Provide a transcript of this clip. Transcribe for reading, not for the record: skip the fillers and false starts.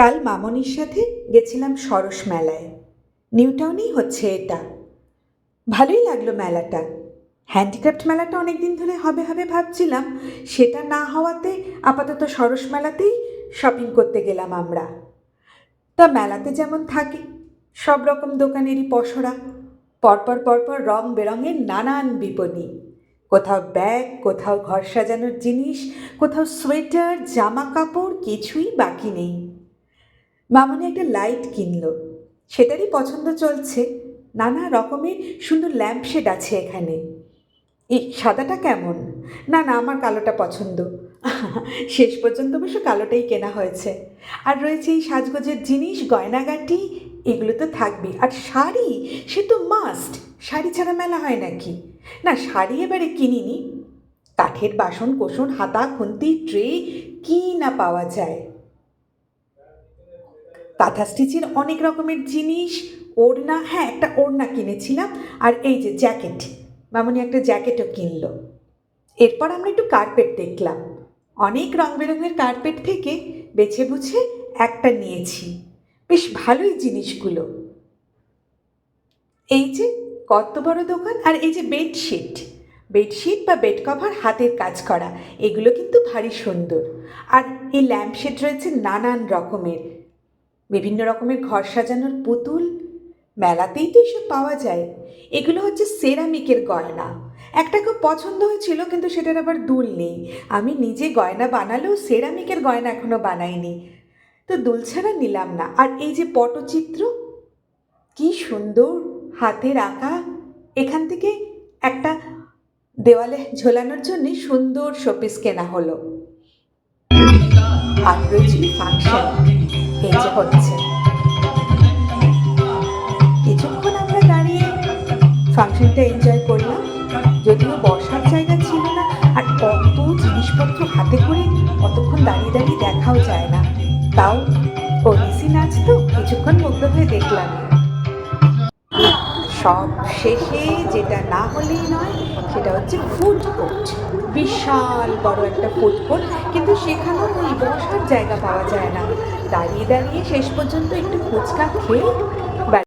কাল মামনির সাথে গেছিলাম সরস মেলায়। নিউটাউনেই হচ্ছে এটা। ভালোই লাগলো মেলাটা। হ্যান্ডিক্রাফট মেলাটা অনেক দিন ধরে হবে হবে ভাবছিলাম, সেটা না হওয়াতে আপাতত সরস মেলাতেই শপিং করতে গেলাম আমরা। তা মেলাতে যেমন থাকে সব রকম দোকানেরই পসরা, পরপর পরপর রং বেরঙের নানান বিপণী। কোথাও ব্যাগ, কোথাও ঘর সাজানোর জিনিস, কোথাও সোয়েটার, জামা কাপড়, কিছুই বাকি নেই। মামনি একটা লাইট কিনলো, সেটারই পছন্দ চলছে। নানা রকমের সুন্দর ল্যাম্পশেড আছে এখানে। এই সাদাটা কেমন? না না, আমার কালোটা পছন্দ। শেষ পর্যন্ত অবশ্য কালোটাই কেনা হয়েছে। আর রয়েছে এই সাজগোজের জিনিস, গয়নাগাটি, এগুলো তো থাকবেই। আর শাড়ি, সে তো মাস্ট। শাড়ি ছাড়া মেলা হয় নাকি? না, শাড়ি এবারে কিনিনি। কাঠের বাসন কোসন, হাতা খুন্তি, ট্রে, কি না পাওয়া যায়। কাঁথা স্টিচের অনেক রকমের জিনিস, ওড়না, হ্যাঁ একটা ওড়না কিনেছিলাম। আর এই যে জ্যাকেট, মামনি একটা জ্যাকেটও কিনলো। এরপর আমরা একটু কার্পেট দেখলাম। অনেক রং বেরঙের কার্পেট থেকে বেছে বুছে একটা নিয়েছি। বেশ ভালোই জিনিসগুলো। এই যে কত বড় দোকান! আর এই যে বেডশিট, বেডশিট বা বেড কভার হাতের কাজ করা, এগুলো কিন্তু ভারী সুন্দর। আর এই ল্যাম্পশেড রয়েছে নানান রকমের, বিভিন্ন রকমের ঘর সাজানোর পুতুল। মেলাতেই তো এসব পাওয়া যায়। এগুলো হচ্ছে সেরামিকের গয়না। একটা খুব পছন্দ হয়েছিল, কিন্তু সেটার আবার দুল নেই। আমি নিজে গয়না বানালেও সেরামিকের গয়না এখনো বানাইনি, তো দুল ছাড়া নিলাম না। আর এই যে পটচিত্র, কি সুন্দর হাতের আঁকা। এখান থেকে একটা দেওয়ালে ঝোলানোর জন্য সুন্দর শোপিস কেনা হলো। আর রয়েছিল ফাংশন, এই যে হচ্ছে। কিছুক্ষণ আমরা দাঁড়িয়ে ফাংশনটা এনজয় করলাম। যদিও বসার জায়গা ছিল না, আর কত জিনিসপত্র হাতে করে অতক্ষণ দাঁড়িয়ে দাঁড়িয়ে দেখাও যায় না। তাও ওড়িশি নাচ তো কিছুক্ষণ মুগ্ধ হয়ে দেখলাম। সব শেষে যেটা না হলেই নয়, সেটা হচ্ছে ফুড কোর্ট। বিশাল বড় একটা ফুড কোর্ট, কিন্তু সেখানেও ওই বসার জায়গা পাওয়া যায় না। দাঁড়িয়ে দাঁড়িয়ে শেষ পর্যন্ত একটু ফুচকা খেয়ে